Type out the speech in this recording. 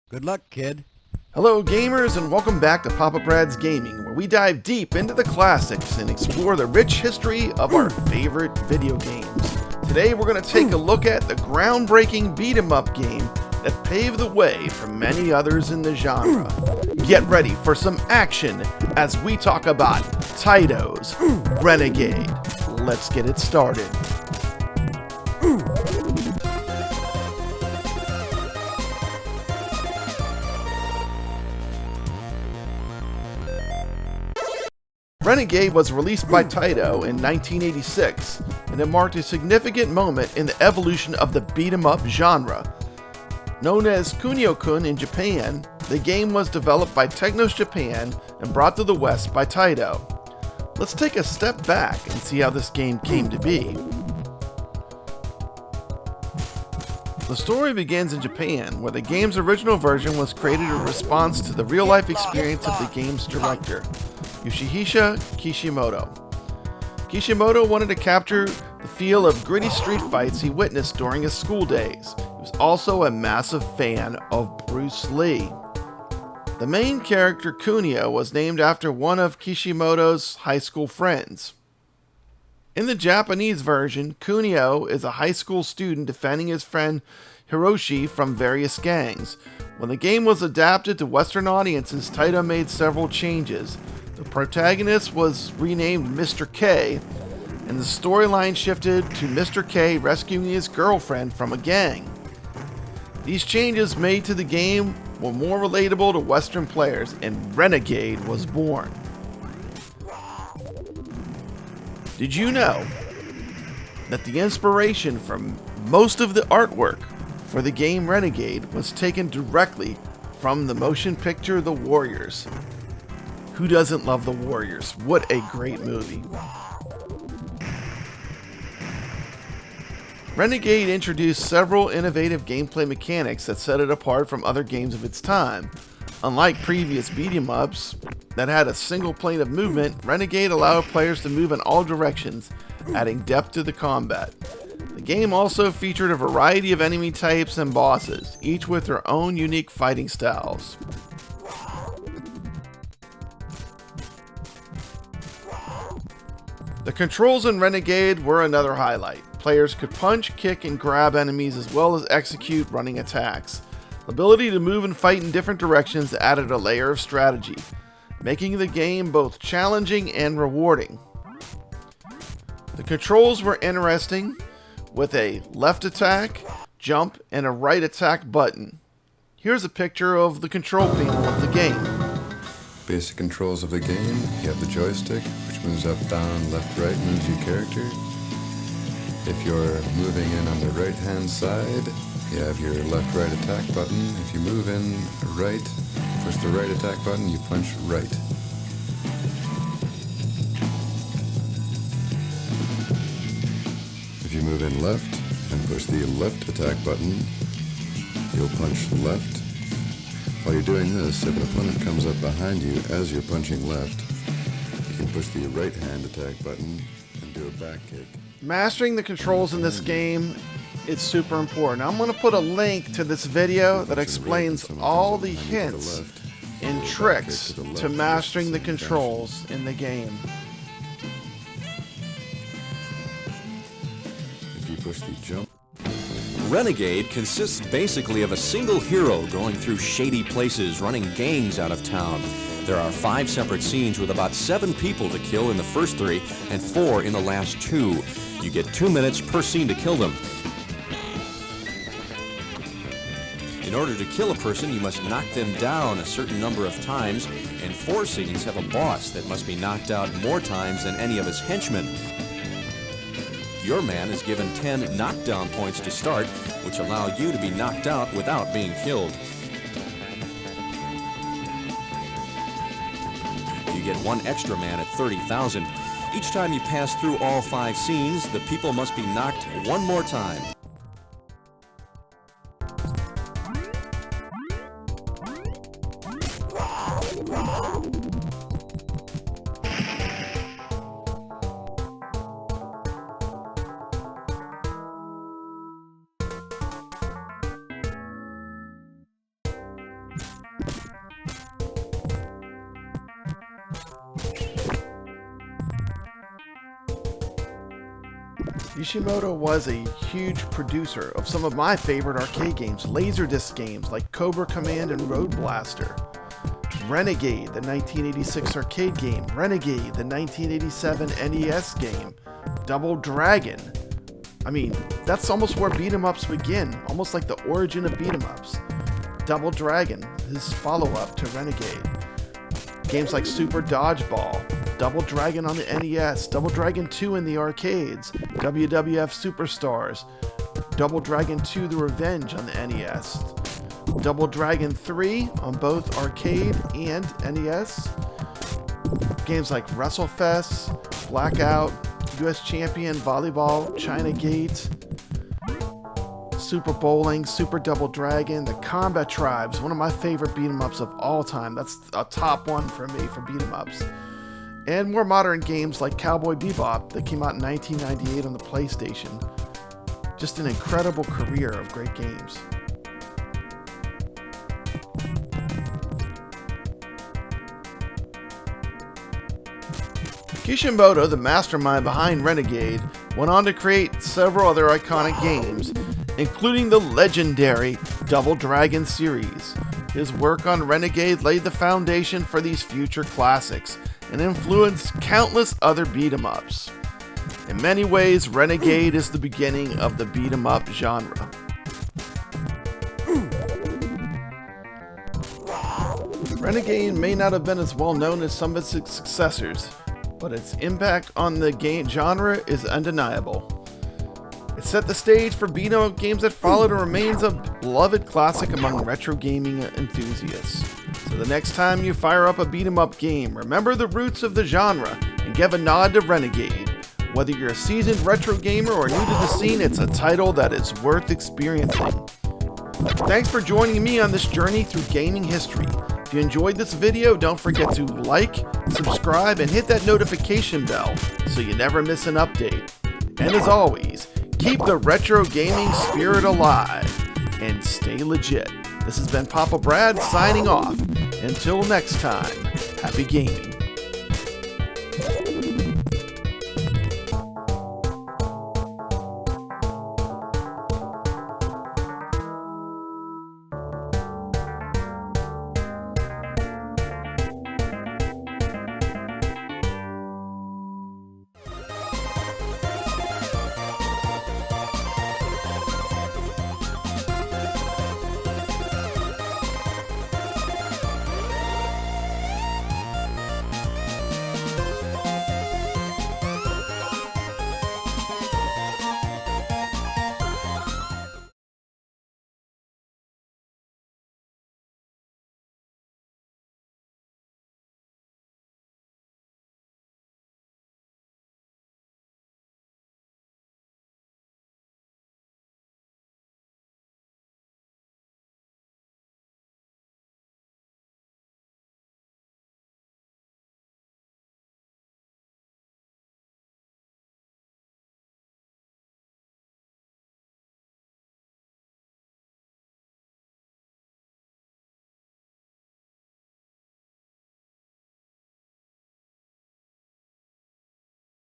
Good luck, kid. Hello gamers, and welcome back to Papa Brad's Gaming, where we dive deep into the classics and explore the rich history of our favorite video games. Today we're going to take a look at the groundbreaking beat-em-up game that paved the way for many others in the genre. Get ready for some action as we talk about Taito's Renegade. Let's get it started. Renegade was released by Taito in 1986, and it marked a significant moment in the evolution of the beat-em-up genre. Known as Kunio-kun in Japan, the game was developed by Technos Japan and brought to the West by Taito. Let's take a step back and see how this game came to be. The story begins in Japan, where the game's original version was created in response to the real-life experience of the game's director, Yoshihisa Kishimoto. Kishimoto wanted to capture the feel of gritty street fights he witnessed during his school days. He was also a massive fan of Bruce Lee. The main character, Kunio, was named after one of Kishimoto's high school friends. In the Japanese version, Kunio is a high school student defending his friend Hiroshi from various gangs. When the game was adapted to Western audiences, Taito made several changes. The protagonist was renamed Mr. K, and the storyline shifted to Mr. K rescuing his girlfriend from a gang. These changes made to the game were more relatable to Western players, and Renegade was born. Did you know that the inspiration from most of the artwork for the game Renegade was taken directly from the motion picture The Warriors? Who doesn't love The Warriors? What a great movie. Renegade introduced several innovative gameplay mechanics that set it apart from other games of its time. Unlike previous beat-em-ups that had a single plane of movement, Renegade allowed players to move in all directions, adding depth to the combat. The game also featured a variety of enemy types and bosses, each with their own unique fighting styles. The controls in Renegade were another highlight. Players could punch, kick, and grab enemies as well as execute running attacks. The ability to move and fight in different directions added a layer of strategy, making the game both challenging and rewarding. The controls were interesting, with a left attack, jump, and a right attack button. Here's a picture of the control panel of the game. Basic controls of the game: you have the joystick, which moves up, down, left, right, moves your character. If you're moving in on the right hand side, you have your left, right attack button. If you move in right, push the right attack button, you punch right. If you move in left and push the left attack button, you'll punch left. While you're doing this, if an opponent comes up behind you as you're punching left, you can push the right hand attack button and do a back kick. Mastering the controls in this game is super important. I'm going to put a link to this video that explains all the hints and tricks to mastering the controls in the game. If you push the jump. Renegade consists basically of a single hero going through shady places, running gangs out of town. There are 5 separate scenes with about 7 people to kill in the first 3 and 4 in the last 2. You get 2 minutes per scene to kill them. In order to kill a person, you must knock them down a certain number of times, and 4 scenes have a boss that must be knocked out more times than any of his henchmen. Your man is given 10 knockdown points to start, which allow you to be knocked out without being killed. You get 1 extra man at 30,000. Each time you pass through all 5 scenes, the people must be knocked 1 more time. Kishimoto was a huge producer of some of my favorite arcade games, Laserdisc games like Cobra Command and Road Blaster, Renegade, the 1986 arcade game, Renegade, the 1987 NES game, Double Dragon. I mean, that's almost where beat-em-ups begin, almost like the origin of beat-em-ups. Double Dragon, his follow-up to Renegade. Games like Super Dodgeball, Double Dragon on the NES, Double Dragon 2 in the arcades, WWF Superstars, Double Dragon 2 The Revenge on the NES, Double Dragon 3 on both arcade and NES, games like WrestleFest, Blackout, US Champion, Volleyball, China Gate, Super Bowling, Super Double Dragon, The Combat Tribes, one of my favorite beat-em-ups of all time. That's a top one for me for beat-em-ups. And more modern games like Cowboy Bebop that came out in 1998 on the PlayStation. Just an incredible career of great games. Kishimoto, the mastermind behind Renegade, went on to create several other iconic games, including the legendary Double Dragon series. His work on Renegade laid the foundation for these future classics and influenced countless other beat-em-ups. In many ways, Renegade is the beginning of the beat-em-up genre. Renegade may not have been as well known as some of its successors, but its impact on the game genre is undeniable. It set the stage for beat-em-up games that followed and remains a beloved classic among retro gaming enthusiasts. So the next time you fire up a beat-em-up game, remember the roots of the genre and give a nod to Renegade. Whether you're a seasoned retro gamer or new to the scene, it's a title that is worth experiencing. Thanks for joining me on this journey through gaming history. If you enjoyed this video, don't forget to like, subscribe, and hit that notification bell so you never miss an update. And as always, keep the retro gaming spirit alive and stay legit. This has been Papa Brad signing off. Until next time, happy gaming.